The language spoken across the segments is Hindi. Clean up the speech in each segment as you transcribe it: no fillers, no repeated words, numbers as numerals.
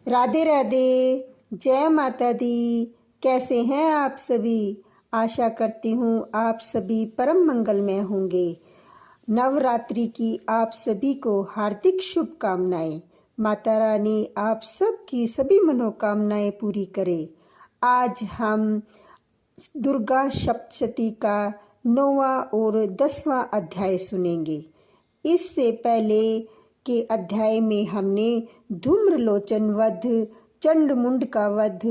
राधे राधे। जय माता दी। कैसे हैं आप सभी? आशा करती हूँ आप सभी परम मंगलमय होंगे। नवरात्रि की आप सभी को हार्दिक शुभकामनाएं। माता रानी आप सबकी सभी मनोकामनाएं पूरी करे। आज हम दुर्गा सप्तशती का 9वां और 10वां अध्याय सुनेंगे। इससे पहले के अध्याय में हमने धूम्रलोचन वध, चंडमुंड का वध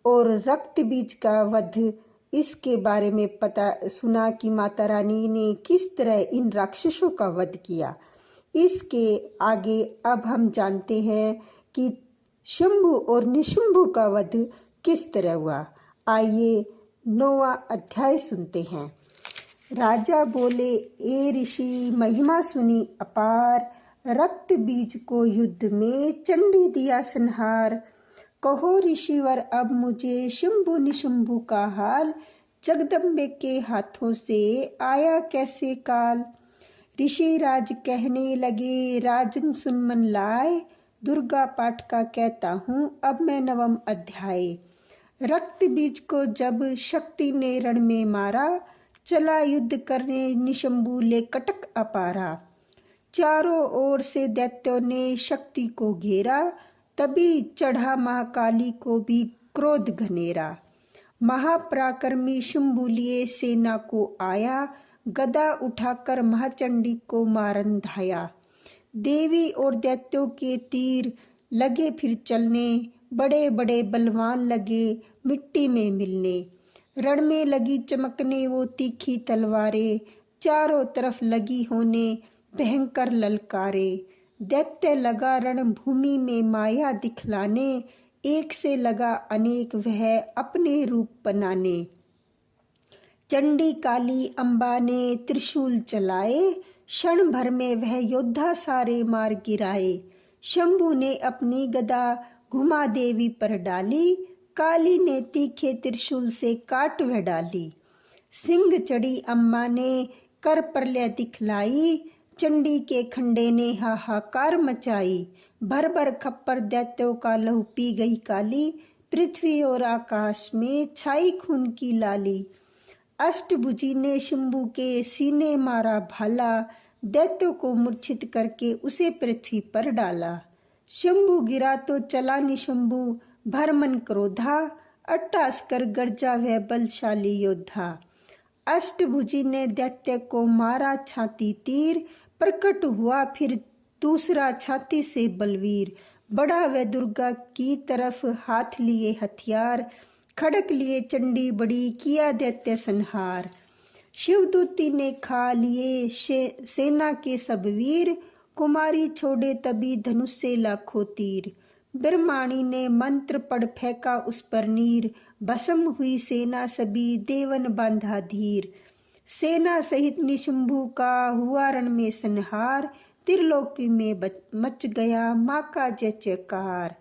और रक्त बीज का वध इसके बारे में पता सुना कि माता रानी ने किस तरह इन राक्षसों का वध किया। इसके आगे अब हम जानते हैं कि शंभु और निशंभु का वध किस तरह हुआ। आइए 9वां अध्याय सुनते हैं। राजा बोले, ए ऋषि, महिमा सुनी अपार, रक्त बीज को युद्ध में चंडी दिया संहार। कहो ऋषिवर अब मुझे शंभु निशंभु का हाल, जगदम्बे के हाथों से आया कैसे काल। ऋषि राज कहने लगे, राजन सुन मन लाए, दुर्गा पाठ का कहता हूँ अब मैं 9वां अध्याय। रक्त बीज को जब शक्ति ने रण में मारा, चला युद्ध करने निशंभु ले कटक अपारा। चारों ओर से दैत्यों ने शक्ति को घेरा, तभी चढ़ा महाकाली को भी क्रोध घनेरा। महापराक्रमी शंभु लिए सेना को आया, गदा उठाकर महाचंडी को मारन धाया। देवी और दैत्यों के तीर लगे फिर चलने, बड़े बड़े बलवान लगे मिट्टी में मिलने। रण में लगी चमकने वो तीखी तलवारें, चारों तरफ लगी होने भयंकर ललकारे। दैत्य लगा रणभूमि में माया दिखलाने, एक से लगा अनेक वह अपने रूप बनाने। चंडी काली अम्बा ने त्रिशूल चलाए, क्षण भर में वह योद्धा सारे मार गिराए। शंभु ने अपनी गदा घुमा देवी पर डाली, काली ने तीखे त्रिशूल से काट वह डाली। सिंह चढ़ी अम्बा ने कर प्रलय दिखलाई, चंडी के खंडे ने हाहाकार मचाई। भर भर खप्पर दैत्यों का लहू पी गई काली, पृथ्वी और आकाश में छाई खून की लाली। अष्टभुजी ने शंभु के सीने मारा भाला, दैत्यों को मूर्छित करके उसे पृथ्वी पर डाला। शंभु गिरा तो चला निशंभु भर मन क्रोधा, अट्टास कर गरजा वह बलशाली योद्धा। अष्टभुजी ने दैत्य को मारा छाती तीर, प्रकट हुआ फिर दूसरा छाती से बलवीर। बड़ा वह दुर्गा की तरफ हाथ लिए हथियार, खड़क लिए चंडी बड़ी किया दैत्य संहार। शिवदूती ने खा लिए सेना के सब वीर, कुमारी छोड़े तभी धनुष से लाखों तीर। ब्रह्माणी ने मंत्र पढ़ फेंका उस पर नीर, भस्म हुई सेना सभी देवन बांधा धीर। सेना सहित निशंभु का हुआ रण में संहार, त्रिलोकी में मच गया माँ का जय जयकार।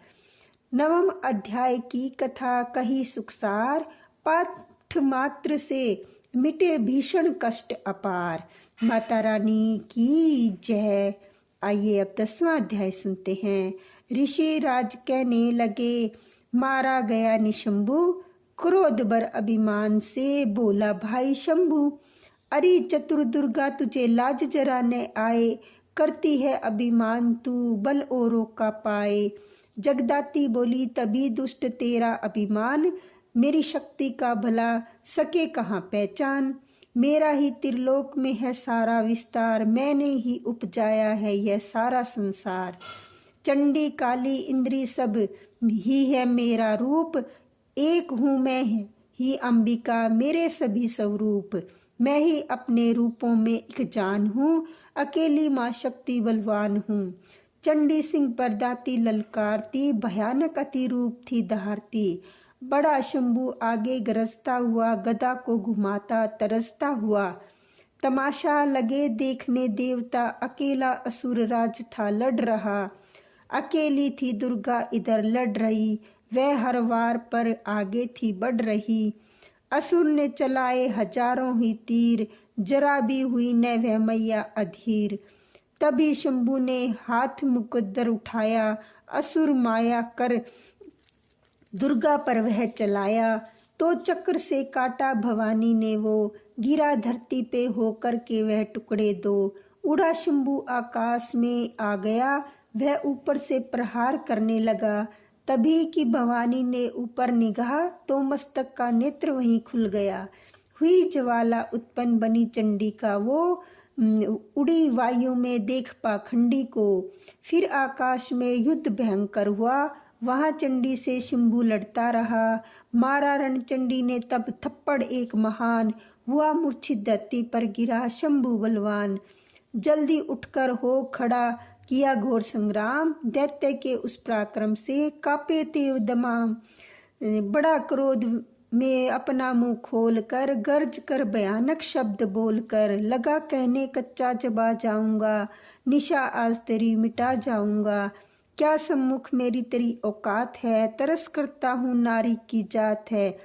9वां अध्याय की कथा कही सुखसार, पाठ मात्र से मिटे भीषण कष्ट अपार। माता रानी की जय। आइए अब 10वां अध्याय सुनते हैं। ऋषि राज कहने लगे, मारा गया निशंभु, क्रोध बर अभिमान से बोला भाई शंभु। अरे चतुर दुर्गा तुझे लाज जरा न आए, करती है अभिमान तू बल औरों का पाए। जगदाती बोली तभी दुष्ट तेरा अभिमान, मेरी शक्ति का भला सके कहाँ पहचान। मेरा ही त्रिलोक में है सारा विस्तार, मैंने ही उपजाया है यह सारा संसार। चंडी काली इंद्री सब ही है मेरा रूप, एक हूँ मैं ही अंबिका मेरे सभी स्वरूप। मैं ही अपने रूपों में एक जान हूँ, अकेली माँ शक्ति बलवान हूँ। चंडी सिंह पर दाती ललकारती, भयानक अति रूप थी दहाड़ती। बड़ा शंभु आगे गरजता हुआ, गदा को घुमाता तरसता हुआ। तमाशा लगे देखने देवता, अकेला असुर राज था लड़ रहा। अकेली थी दुर्गा इधर लड़ रही, वह हर वार पर आगे थी बढ़ रही। असुर ने चलाए हजारों ही तीर, जरा भी हुई न वह मैया अधीर। तभी शंभू ने हाथ मुकद्दर उठाया, असुर माया कर दुर्गा पर वह चलाया। तो चक्र से काटा भवानी ने वो, गिरा धरती पे होकर के वह टुकड़े दो। उड़ा शंभू आकाश में आ गया, वह ऊपर से प्रहार करने लगा। तभी कि भवानी ने ऊपर निगाह, तो मस्तक का नेत्र वहीं खुल गया। हुई ज्वाला उत्पन्न बनी चंडी का वो, उड़ी वायु में देख पाखंडी को। फिर आकाश में युद्ध भयंकर हुआ, वहां चंडी से शंभू लड़ता रहा। मारा रणचंडी ने तब थप्पड़ एक महान, हुआ मूर्छित धरती पर गिरा शंभू बलवान। जल्दी उठकर हो खड़ा किया घोर संग्राम, दैत्य के उस पराक्रम से कांपे देव दमाम। बड़ा क्रोध में अपना मुंह खोल कर, गर्ज कर भयानक शब्द बोलकर, लगा कहने कच्चा चबा जाऊंगा, निशा आज तेरी मिटा जाऊंगा। क्या सम्मुख मेरी तेरी औकात है, तरस करता हूँ नारी की जात है।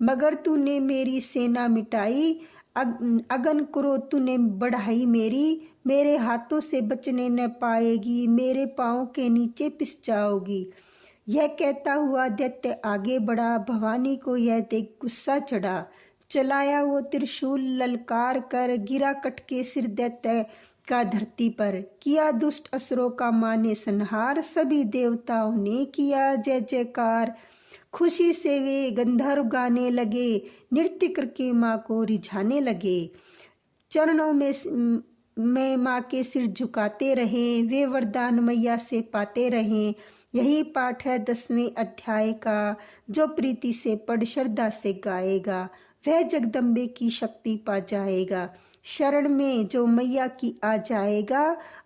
मगर तूने मेरी सेना मिटाई, अगन क्रोध तूने बढ़ाई मेरी। मेरे हाथों से बचने न पाएगी, मेरे पाँव के नीचे पिस जाओगी। यह कहता हुआ दैत्य आगे बढ़ा, भवानी को यह देख गुस्सा चढ़ा। चलाया वो त्रिशूल ललकार कर, गिरा कट के सिर दैत्य का धरती पर। किया दुष्ट असुरों का माने संहार, सभी देवताओं ने किया जय जयकार। खुशी से वे गंधर्व गाने लगे, नृत्य करके माँ को रिझाने लगे। चरणों में माँ के सिर झुकाते रहे, वे वरदान मैया से पाते रहे। यही पाठ है 10वें अध्याय का, जो प्रीति से पढ़ श्रद्धा से गाएगा वह जगदम्बे की शक्ति पा जाएगा। शरण में जो मैया की आ जाएगा,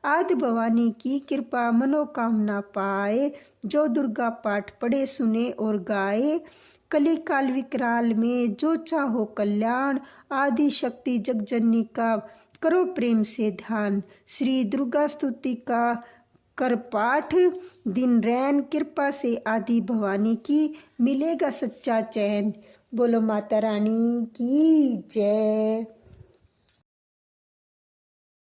आदि भवानी की कृपा मनोकामना पाए। जो दुर्गा पाठ पढ़े सुने और गाए, कली काल विकराल में जो चाहो कल्याण। आदि शक्ति जगजननी का करो प्रेम से ध्यान। श्री दुर्गा स्तुति का कर पाठ दिन रैन, कृपा से आदि भवानी की मिलेगा सच्चा चैन। बोलो माता रानी की जय।